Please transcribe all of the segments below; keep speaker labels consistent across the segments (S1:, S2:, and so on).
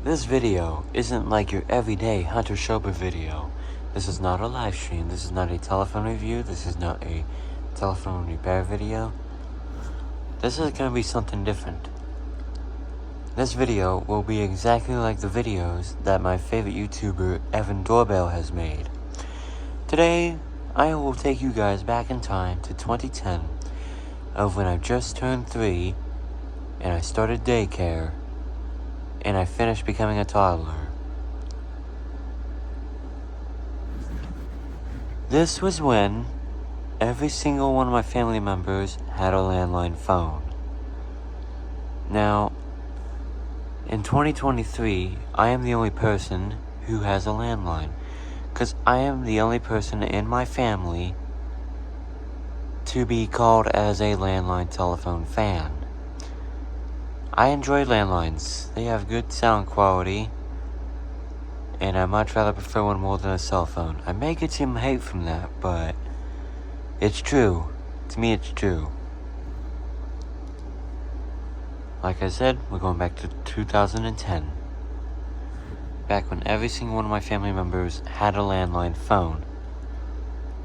S1: This video isn't like your everyday Hunter Schober video. This is not a live stream, this is not a telephone review, this is not a telephone repair video. This is going to be something different. This video will be exactly like the videos that my favorite YouTuber Evan Doorbell has made. Today, I will take you guys back in time to 2010, of when I just turned 3, and I started daycare, and I finished becoming a toddler. This was when every single one of my family members had a landline phone. Now, in 2023, I am the only person who has a landline, because I am the only person in my family to be called as a landline telephone fan. I enjoy landlines. They have good sound quality, and I much rather prefer one more than a cell phone. I may get some hate from that, but it's true. To me, it's true. Like I said, we're going back to 2010. Back when every single one of my family members had a landline phone.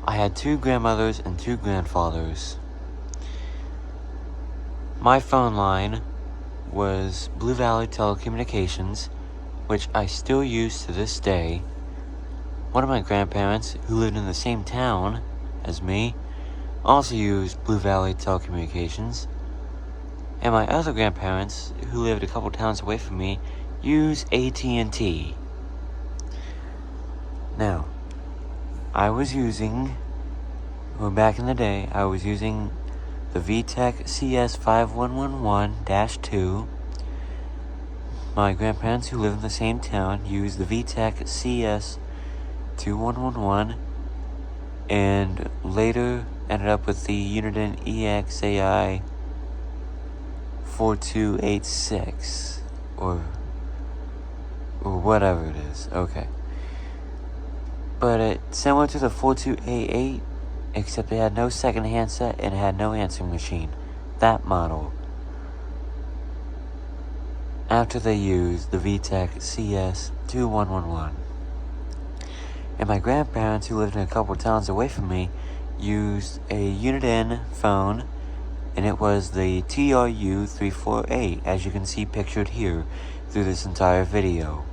S1: I had 2 grandmothers and 2 grandfathers. My phone line was Blue Valley Telecommunications, which I still use to this day. One of my grandparents, who lived in the same town as me, also used Blue Valley Telecommunications. And my other grandparents, who lived a couple towns away from me, use AT&T. Now, back in the day, I was using the VTech CS5111-2. My grandparents, who live in the same town, used the VTech CS2111, and later ended up with the Uniden EXAI 4286, or whatever it is. Okay. But it's similar to the 4288, except it had no second handset and it had no answering machine. That model. After they used the VTech CS2111. And my grandparents, who lived in a couple towns away from me, used a Uniden phone, and it was the TRU348, as you can see pictured here through this entire video.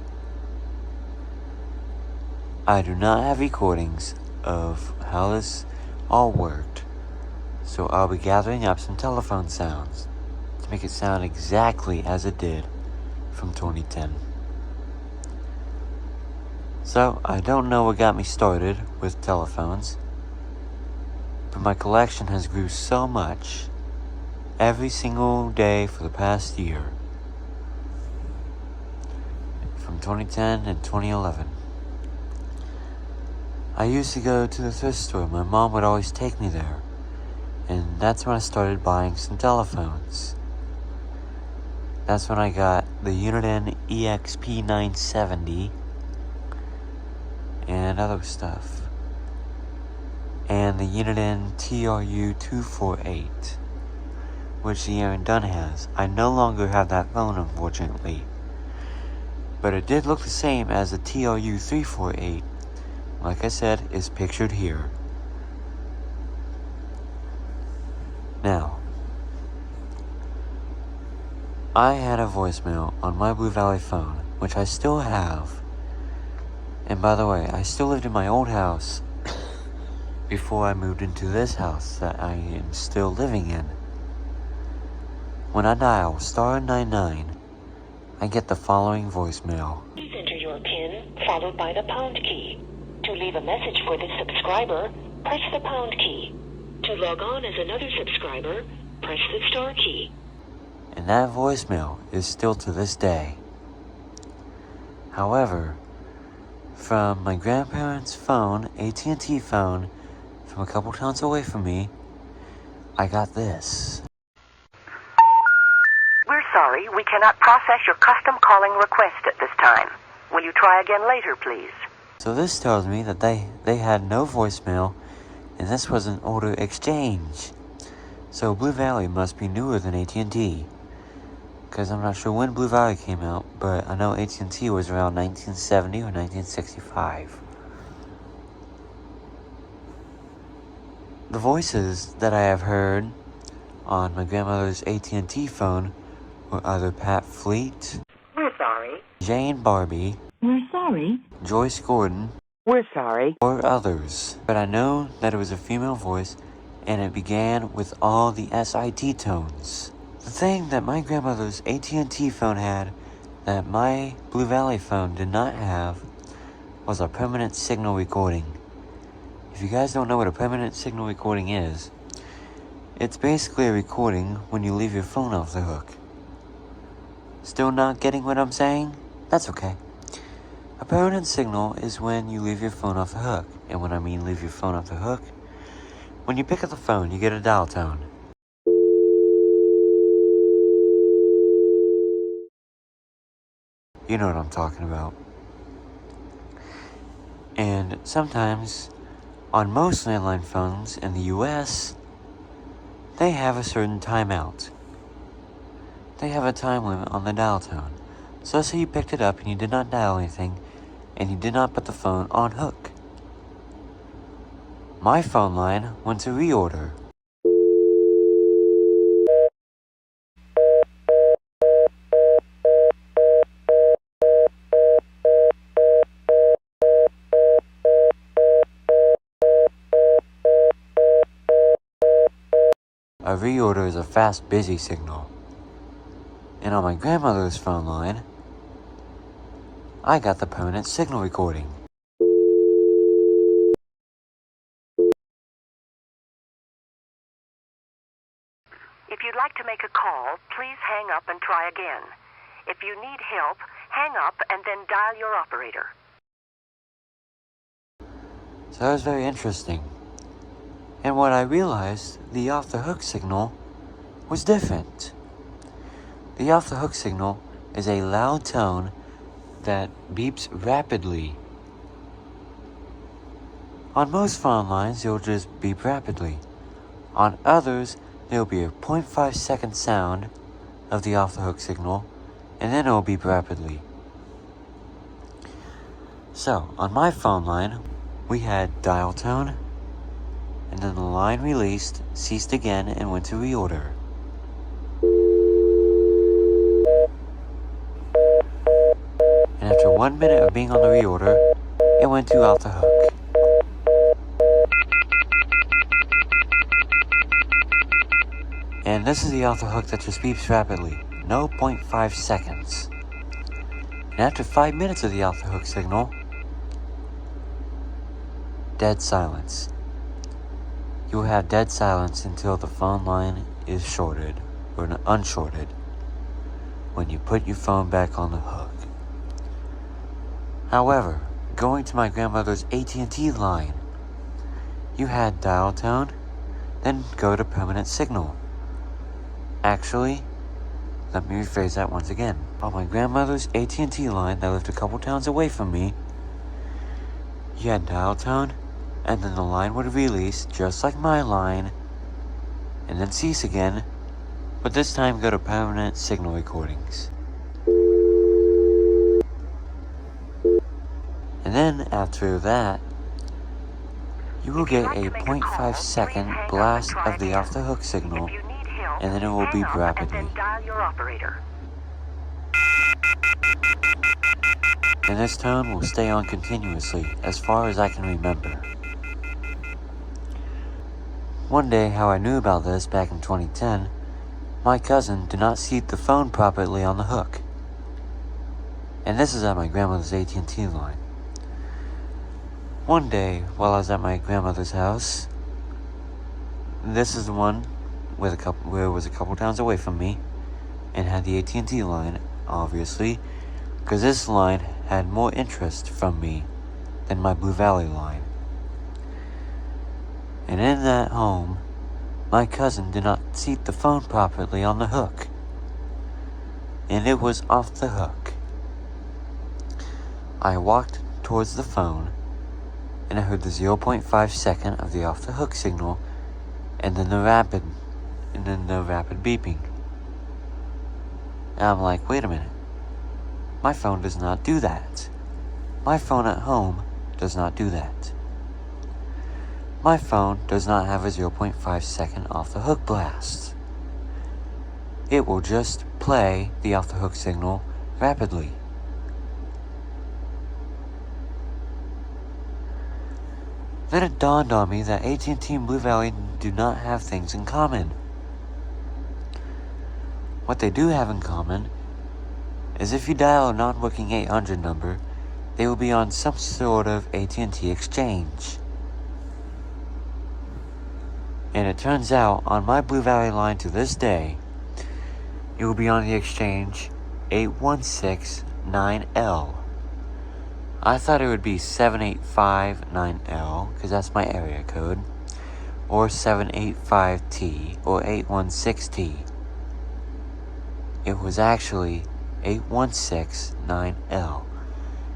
S1: I do not have recordings of how this all worked, so I'll be gathering up some telephone sounds to make it sound exactly as it did from 2010. So, I don't know what got me started with telephones, but my collection has grew so much every single day for the past year, from 2010 and 2011. I used to go to the thrift store. My mom would always take me there, and that's when I started buying some telephones. That's when I got the Uniden EXP970 and other stuff, and the Uniden TRU248, which the Aaron Dunn has. I no longer have that phone, unfortunately, but it did look the same as the TRU348. Like I said, is pictured here. Now, I had a voicemail on my Blue Valley phone, which I still have. And by the way, I still lived in my old house before I moved into this house that I am still living in. When I dial *99, I get the following voicemail.
S2: Please enter your PIN followed by the pound key. To leave a message for this subscriber, press the pound key. To log on as another subscriber, press the star key.
S1: And that voicemail is still to this day. However, from my grandparents' phone, AT&T phone, from a couple towns away from me, I got this.
S3: We're sorry, we cannot process your custom calling request at this time. Will you try again later, please?
S1: So this tells me that they had no voicemail, and this was an older exchange. So Blue Valley must be newer than AT&T. because I'm not sure when Blue Valley came out, but I know AT&T was around 1970 or 1965. The voices that I have heard on my grandmother's AT&T phone were either Pat Fleet,
S3: We're sorry.
S1: Jane Barbie,
S4: We're sorry.
S1: Joyce Gordon,
S3: We're sorry.
S1: or others. But I know that it was a female voice, and it began with all the SIT tones. The thing that my grandmother's AT&T phone had that my Blue Valley phone did not have was a permanent signal recording. If you guys don't know what a permanent signal recording is, it's basically a recording when you leave your phone off the hook. Still not getting what I'm saying? That's okay. A permanent signal is when you leave your phone off the hook. And when I mean leave your phone off the hook, when you pick up the phone, you get a dial tone. You know what I'm talking about. And sometimes, on most landline phones in the US, they have a certain timeout. They have a time limit on the dial tone. So let's say you picked it up and you did not dial anything, and you did not put the phone on hook. My phone line went to reorder. A reorder is a fast, busy signal. And on my grandmother's phone line, I got the permanent signal recording.
S3: If you'd like to make a call, please hang up and try again. If you need help, hang up and then dial your operator.
S1: So that was very interesting. And what I realized, the off-the-hook signal was different. The off-the-hook signal is a loud tone that beeps rapidly. On most phone lines, it'll just beep rapidly. On others, there'll be a 0.5 second sound of the off-the-hook signal, and then it'll beep rapidly. So, on my phone line, we had dial tone, and then the line released, ceased again, and went to reorder. And after 1 minute of being on the reorder, it went to off the hook. And this is the off the hook that just beeps rapidly, no 0.5 seconds. And after 5 minutes of the off the hook signal, dead silence. You will have dead silence until the phone line is shorted, or unshorted, when you put your phone back on the hook. However, going to my grandmother's AT&T line, you had dial tone, then go to permanent signal. Actually, let me rephrase that once again. On my grandmother's AT&T line that lived a couple towns away from me, you had dial tone, and then the line would release just like my line, and then cease again, but this time go to permanent signal recordings. And then after that, you will get a 0.5 second blast of the off the hook signal, and then it will beep rapidly.
S3: And then dial your operator.
S1: And this tone will stay on continuously, as far as I can remember. One day, how I knew about this back in 2010, my cousin did not seat the phone properly on the hook. And this is at my grandmother's AT&T line. One day, while I was at my grandmother's house, this is the one where it was a couple towns away from me, and had the AT&T line, obviously, because this line had more interest from me than my Blue Valley line. And in that home, my cousin did not seat the phone properly on the hook, and it was off the hook. I walked towards the phone, and I heard the 0.5 second of the off the hook signal, and then the rapid beeping. And I'm like, wait a minute. My phone does not do that. My phone at home does not do that. My phone does not have a 0.5 second off the hook blast. It will just play the off the hook signal rapidly. Then it dawned on me that AT&T and Blue Valley do not have things in common. What they do have in common is if you dial a non-working 800 number, they will be on some sort of AT&T exchange. And it turns out, on my Blue Valley line to this day, it will be on the exchange 8169L. I thought it would be 7859L, because that's my area code, or 785T, or 816T. It was actually 8169L,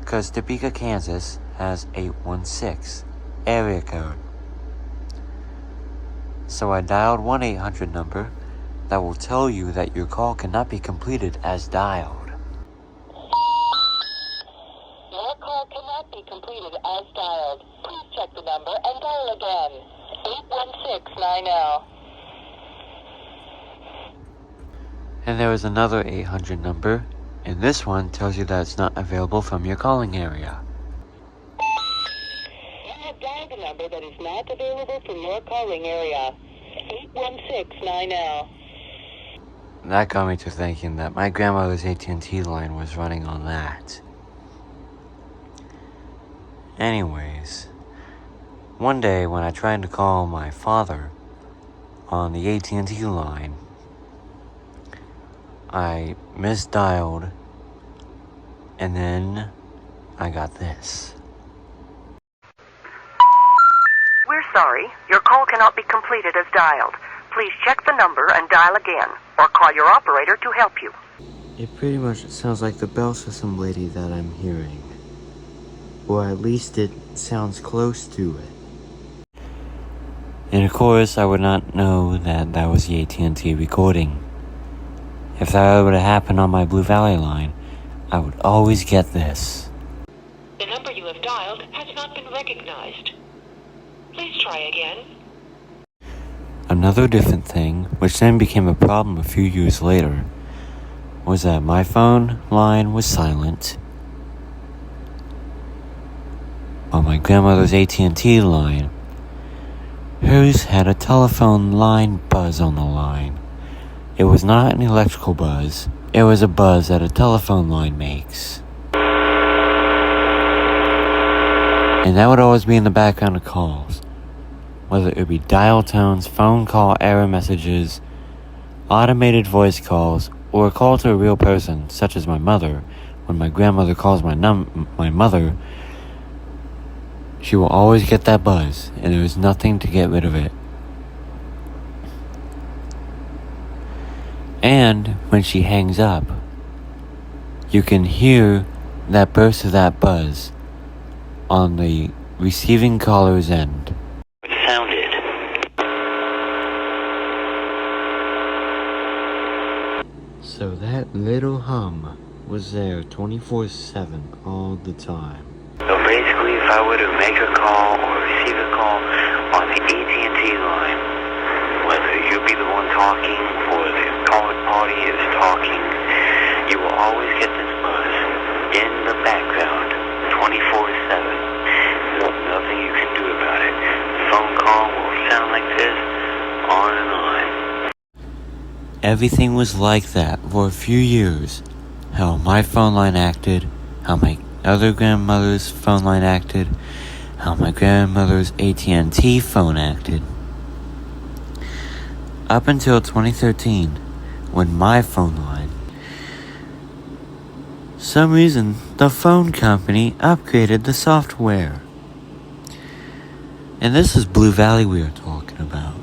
S1: because Topeka, Kansas has 816 area code. So I dialed 1-800 number that will tell you that your call cannot be completed as dialed.
S2: Your call cannot be completed as dialed. Please check the number and dial again. 8169L.
S1: And there is another 800 number, and this one tells you that it's not available from your calling area.
S2: You have dialed a number that is not available from your calling area. 8169L.
S1: That got me to thinking that my grandmother's AT&T line was running on that. Anyways, one day when I tried to call my father on the AT&T line, I misdialed, and then I got this.
S3: We're sorry. Your call cannot be completed as dialed. Please check the number and dial again, or call your operator to help you.
S1: It pretty much sounds like the bell system lady that I'm hearing. Or at least it sounds close to it. And of course, I would not know that that was the AT&T recording. If that would have happened on my Blue Valley line, I would always get this.
S2: The number you have dialed has not been recognized. Please try again.
S1: Another different thing, which then became a problem a few years later, was that my phone line was silent, while my grandmother's AT&T line, hers had a telephone line buzz on the line. It was not an electrical buzz, it was a buzz that a telephone line makes. And that would always be in the background of calls. Whether it be dial tones, phone call error messages, automated voice calls, or a call to a real person, such as my mother. When my grandmother calls my mother, she will always get that buzz, and there is nothing to get rid of it. And when she hangs up, you can hear that burst of that buzz on the receiving caller's end.
S2: It sounded.
S1: So that little hum was there 24/7 all the time.
S4: So basically, if I were to make a call or receive a call on the AT&T line, whether you be the one talking or the caller party is talking, you will always get this buzz in the background 24/7. There's nothing you can do about it. The phone call will sound like this, on and on.
S1: Everything was like that for a few years. How my phone line acted, how my other grandmother's phone line acted, how my grandmother's AT&T phone acted. Up until 2013, when my phone line, some reason the phone company upgraded the software. And this is Blue Valley we are talking about.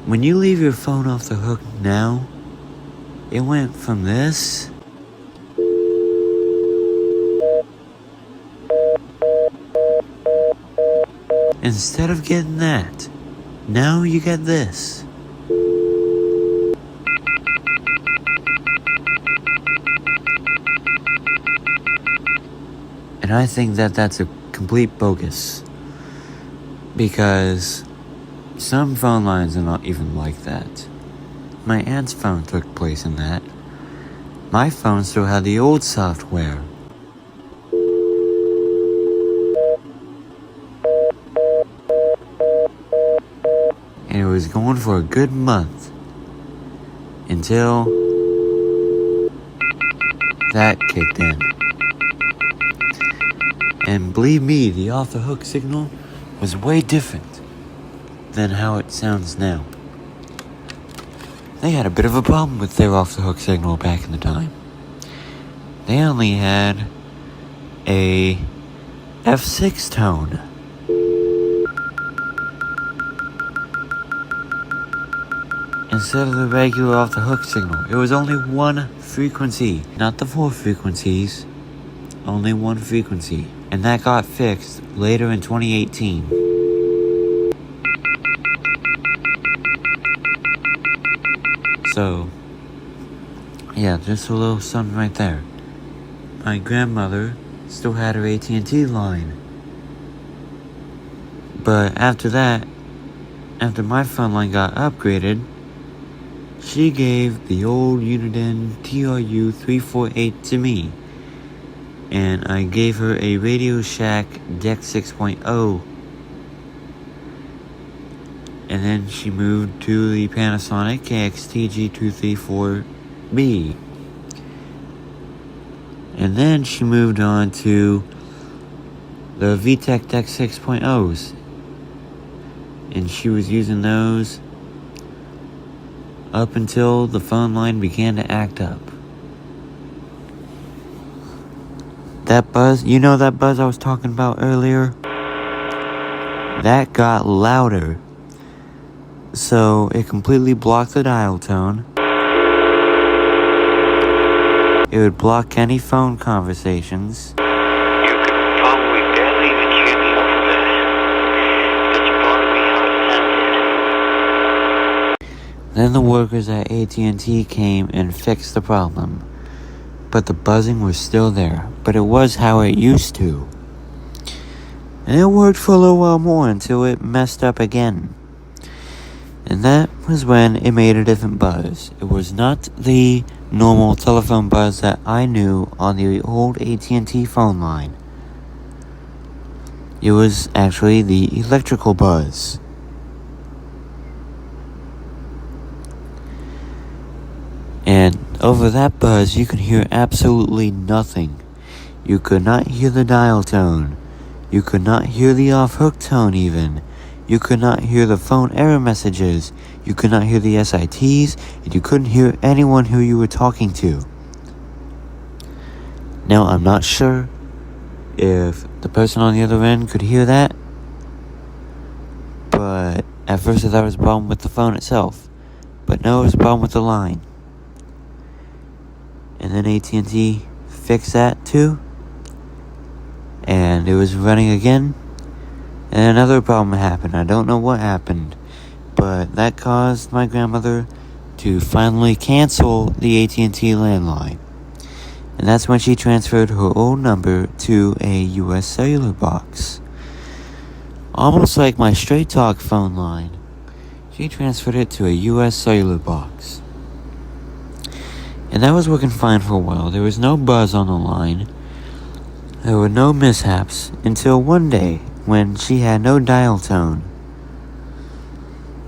S1: When you leave your phone off the hook now, it went from this instead of getting that, now you get this. And I think that that's a complete bogus. Because some phone lines are not even like that. My aunt's phone took place in that. My phone still had the old software. And it was going for a good month. Until that kicked in. And believe me, the off-the-hook signal was way different than how it sounds now. They had a bit of a problem with their off-the-hook signal back in the time. They only had a F6 tone. Instead of the regular off-the-hook signal. It was only one frequency, not the 4 frequencies, only one frequency. And that got fixed later in 2018. So, yeah, just a little something right there. My grandmother still had her AT&T line. But after that, after my phone line got upgraded, she gave the old Uniden TRU 348 to me. And I gave her a Radio Shack Deck 6.0. And then she moved to the Panasonic KXTG234B. And then she moved on to the VTech Deck 6.0s. And she was using those up until the phone line began to act up. That buzz, you know that buzz I was talking about earlier? That got louder. So it completely blocked the dial tone. It would block any phone conversations.
S4: You could probably barely even hear me over there. That's probably how it sounded.
S1: Then the workers at AT&T came and fixed the problem. But the buzzing was still there. But it was how it used to. And it worked for a little while more until it messed up again. And that was when it made a different buzz. It was not the normal telephone buzz that I knew on the old AT&T phone line. It was actually the electrical buzz. And over that buzz, you could hear absolutely nothing. You could not hear the dial tone. You could not hear the off-hook tone even. You could not hear the phone error messages. You could not hear the SITs. And you couldn't hear anyone who you were talking to. Now, I'm not sure if the person on the other end could hear that. But at first I thought it was a problem with the phone itself. But no, it was a problem with the line. And then AT&T fixed that too. And it was running again. And another problem happened. I don't know what happened. But that caused my grandmother to finally cancel the AT&T landline. And that's when she transferred her old number to a US cellular box. Almost like my Straight Talk phone line. She transferred it to a US cellular box. And that was working fine for a while. There was no buzz on the line. There were no mishaps until one day when she had no dial tone.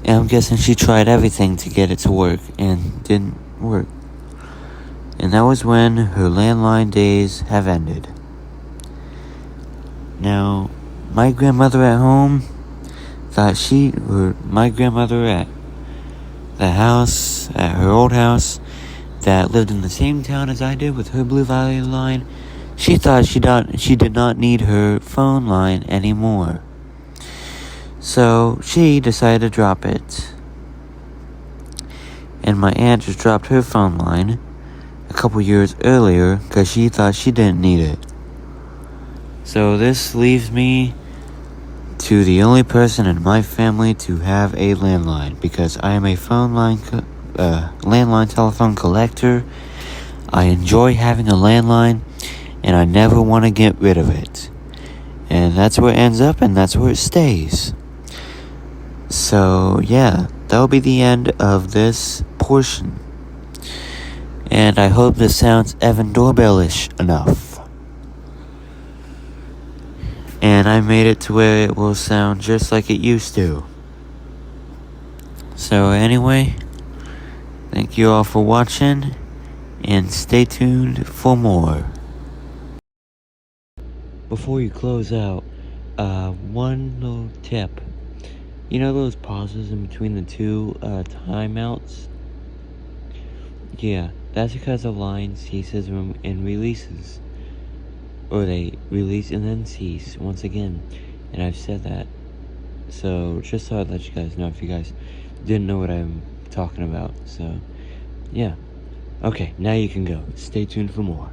S1: And I'm guessing she tried everything to get it to work and didn't work. And that was when her landline days have ended. Now, my grandmother at home thought my grandmother at the house, at her old house, that lived in the same town as I did with her Blue Valley line, she thought she did not need her phone line anymore. So she decided to drop it. And my aunt just dropped her phone line a couple years earlier because she thought she didn't need it. So this leaves me to the only person in my family to have a landline, because I am a landline telephone collector. I enjoy having a landline, and I never want to get rid of it. And that's where it ends up, and that's where it stays. So, yeah, that'll be the end of this portion. And I hope this sounds Evan Doorbell-ish enough. And I made it to where it will sound just like it used to. So anyway, thank you all for watching, and stay tuned for more. Before you close out, one little tip. You know those pauses in between the two timeouts? Yeah, that's because a line ceases and releases. Or they release and then cease once again. And I've said that. So, just thought I'd let you guys know if you guys didn't know what I'm talking about. So, yeah. Okay, now you can go. Stay tuned for more.